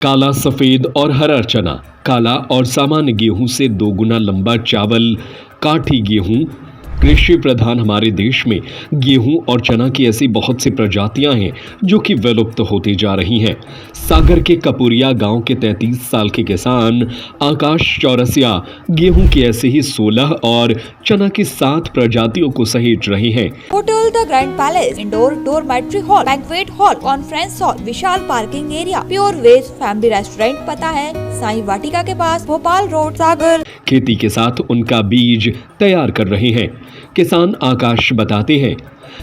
काला, सफेद और हरा चना। काला और सामान्य गेहूं से 2 गुना लंबा चावल काठी गेहूं। कृषि प्रधान हमारे देश में गेहूं और चना की ऐसी बहुत सी प्रजातियां हैं जो कि विलुप्त होती जा रही हैं। सागर के कपुरिया गांव के 33 साल के किसान आकाश चौरसिया गेहूं की ऐसे ही 16 और चना की 7 प्रजातियों को सहेज रहे हैं। Hotel the grand palace, indoor dormitory hall, banquet hall, conference hall, विशाल parking area, pure veg family restaurant. पता है साईं वाटिका के पास, भोपाल रोड, सागर। खेती के साथ उनका बीज तैयार कर रहे हैं। किसान आकाश बताते हैं,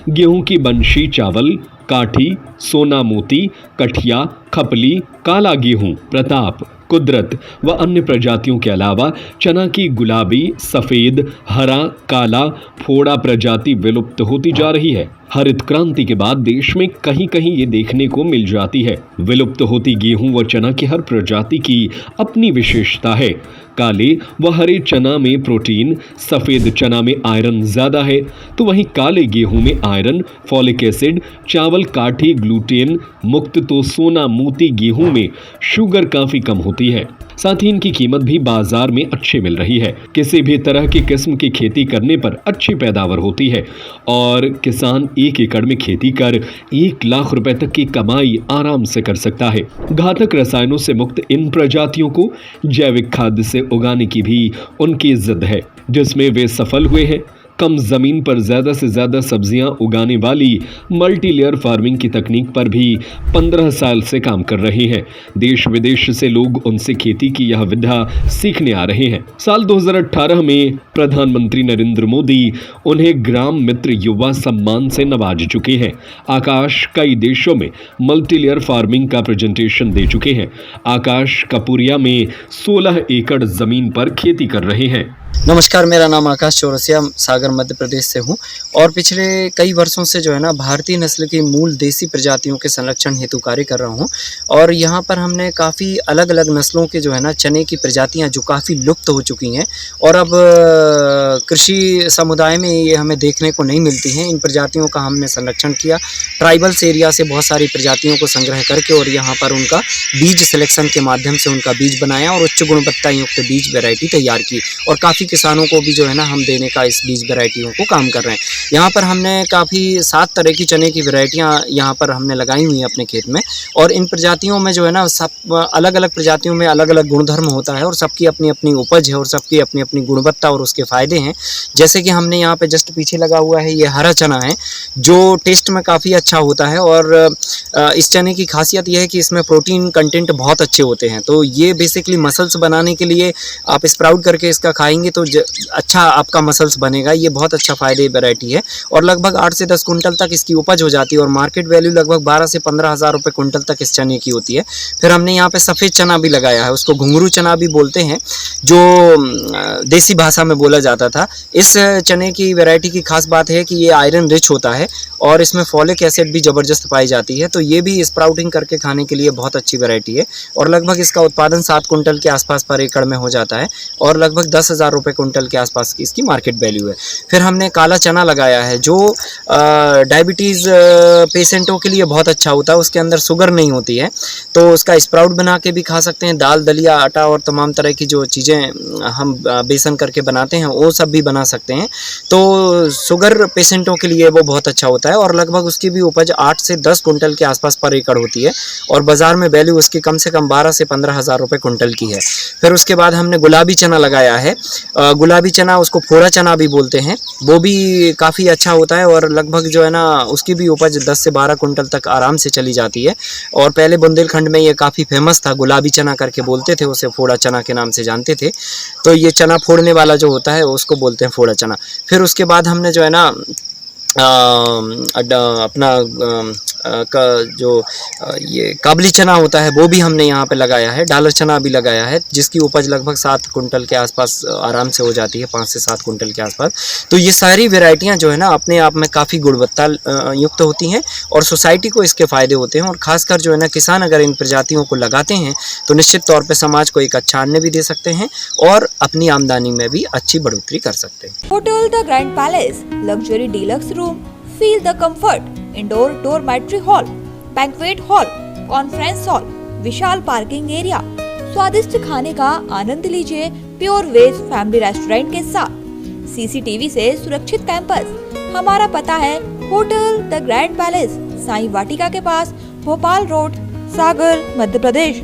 गेहूं की बंशी चावल, काठी, सोना मोती, कठिया, खपली, काला गेहूं, प्रताप, कुदरत व अन्य प्रजातियों के अलावा चना की गुलाबी, सफेद, हरा, काला, फोड़ा प्रजाति विलुप्त होती जा रही है। हरित क्रांति के बाद देश में कहीं कहीं ये देखने को मिल जाती है। विलुप्त होती गेहूं व चना की हर प्रजाति की अपनी विशेषता है। काले व हरे चना में प्रोटीन, सफेद चना में आयरन ज्यादा है, तो वहीं काले गेहूं में आयरन, फॉलिक एसिड, चावल काठी ग्लूटेन मुक्त, तो सोना मोती गेहूं में शुगर काफी कम होती है। साथ ही इनकी कीमत भी बाजार में अच्छी मिल रही है। किसी भी तरह की किस्म की खेती करने पर अच्छी पैदावार होती है और किसान 1 एकड़ में खेती कर 1 लाख रुपए तक की कमाई आराम से कर सकता है। घातक रसायनों से मुक्त इन प्रजातियों को जैविक खाद्य से उगाने की भी उनकी जिद है, जिसमें वे सफल हुए हैं। कम जमीन पर ज्यादा से ज्यादा सब्जियां उगाने वाली मल्टी लेयर फार्मिंग की तकनीक पर भी 15 साल से काम कर रहे हैं। देश विदेश से लोग उनसे खेती की यह विधा सीखने आ रहे हैं। साल 2018 में प्रधानमंत्री नरेंद्र मोदी उन्हें ग्राम मित्र युवा सम्मान से नवाज चुके हैं। आकाश कई देशों में मल्टी लेयर फार्मिंग का प्रेजेंटेशन दे चुके हैं। आकाश कपुरिया में 16 एकड़ जमीन पर खेती कर रहे हैं। नमस्कार, मेरा नाम आकाश चौरसिया सागर मध्य प्रदेश से हूँ और पिछले कई वर्षों से जो है ना भारतीय नस्ल की मूल देसी प्रजातियों के संरक्षण हेतु कार्य कर रहा हूँ। और यहाँ पर हमने काफ़ी अलग अलग नस्लों के जो है ना चने की प्रजातियाँ जो काफ़ी लुप्त हो चुकी हैं और अब कृषि समुदाय में ये हमें देखने को नहीं मिलती हैं। इन प्रजातियों का हमने संरक्षण किया। ट्राइबल्स एरिया से बहुत सारी प्रजातियों को संग्रह करके और यहाँ पर उनका बीज सिलेक्शन के माध्यम से उनका बीज बनाया और उच्च गुणवत्ता युक्त बीज वैरायटी तैयार की और काफ़ी किसानों को भी जो है ना हम देने का इस बीज वैरायटियों को काम कर रहे हैं। यहाँ पर हमने काफ़ी 7 तरह की चने की वैरायटियाँ यहाँ पर हमने लगाई हुई हैं अपने खेत में और इन प्रजातियों में जो है ना सब अलग अलग प्रजातियों में अलग अलग गुणधर्म होता है और सबकी अपनी अपनी उपज है और सबकी अपनी अपनी गुणवत्ता और उसके फ़ायदे हैं। जैसे कि हमने यहाँ पे जस्ट पीछे लगा हुआ है, ये हरा चना है जो टेस्ट में काफ़ी अच्छा होता है और इस चने की खासियत यह है कि इसमें प्रोटीन कंटेंट बहुत अच्छे होते हैं। तो ये बेसिकली मसल्स बनाने के लिए आप स्प्राउट करके इसका खाएंगे तो अच्छा आपका मसल्स बनेगा। ये बहुत अच्छा फ़ायदे वैरायटी है और लगभग 8 से 10 कुंटल तक इसकी उपज हो जाती है और मार्केट वैल्यू लगभग 12 से 15 हज़ार रुपये कुंटल तक इस चने की होती है। फिर हमने यहाँ पे सफ़ेद चना भी लगाया है, उसको घुंघरू चना भी बोलते हैं जो देसी भाषा में बोला जाता था। इस चने की वैरायटी की खास बात है कि ये आयरन रिच होता है और इसमें फॉलिक एसिड भी ज़बरदस्त पाई जाती है। तो ये भी स्प्राउटिंग करके खाने के लिए बहुत अच्छी वैरायटी है और लगभग इसका उत्पादन 7 कुंटल के आसपास पर एकड़ में हो जाता है और लगभग 10,000 रुपये कुंटल के आसपास की इसकी मार्केट वैल्यू है। फिर हमने काला चना लगाया है जो डायबिटीज़ पेशेंटों के लिए बहुत अच्छा होता है। उसके अंदर शुगर नहीं होती है तो उसका स्प्राउट बना के भी खा सकते हैं। दाल, दलिया, आटा और तमाम तरह की जो चीज़ें हम बेसन करके बनाते हैं वो सब भी बना सकते हैं। तो शुगर पेशेंटों के लिए वो बहुत अच्छा होता है और लगभग उसकी भी उपज 8 से 10 कुंटल के आसपास पर एकड़ होती है और बाज़ार में वैल्यू उसकी कम से कम 12 से 15 हज़ार रुपये कुंटल की है। फिर उसके बाद हमने गुलाबी चना लगाया है। गुलाबी चना उसको फोड़ा चना भी बोलते हैं, वो भी काफ़ी अच्छा होता है और लगभग जो है ना उसकी भी उपज 10 से 12 कुंटल तक आराम से चली जाती है। और पहले बुंदेलखंड में ये काफ़ी फेमस था, गुलाबी चना करके बोलते थे उसे, फोड़ा चना के नाम से जानते थे। तो ये चना फोड़ने वाला जो होता है उसको बोलते हैं फोड़ा चना। फिर उसके बाद हमने जो है ना अपना का जो ये काबली चना होता है वो भी हमने यहाँ पे लगाया है। डालर चना भी लगाया है जिसकी उपज लगभग 7 कुंटल के आसपास आराम से हो जाती है, 5 से 7 कुंटल के आसपास। तो ये सारी वैरायटियाँ जो है ना अपने आप में काफ़ी गुणवत्ता युक्त होती हैं और सोसाइटी को इसके फ़ायदे होते हैं और ख़ासकर जो है ना किसान अगर इन प्रजातियों को लगाते हैं तो निश्चित तौर पर समाज को एक अच्छा अन्न भी दे सकते हैं और अपनी आमदनी में भी अच्छी बढ़ोतरी कर सकते हैं। Hotel the grand palace, luxury deluxe room, feel the comfort, indoor dormitory hall, banquet hall, conference hall, विशाल पार्किंग एरिया। स्वादिष्ट खाने का आनंद लीजिए प्योर वेज फैमिली रेस्टोरेंट के साथ। सीसीटीवी से सुरक्षित कैंपस। हमारा पता है hotel the grand palace, Sai Vatika के पास, भोपाल रोड, सागर, मध्य प्रदेश।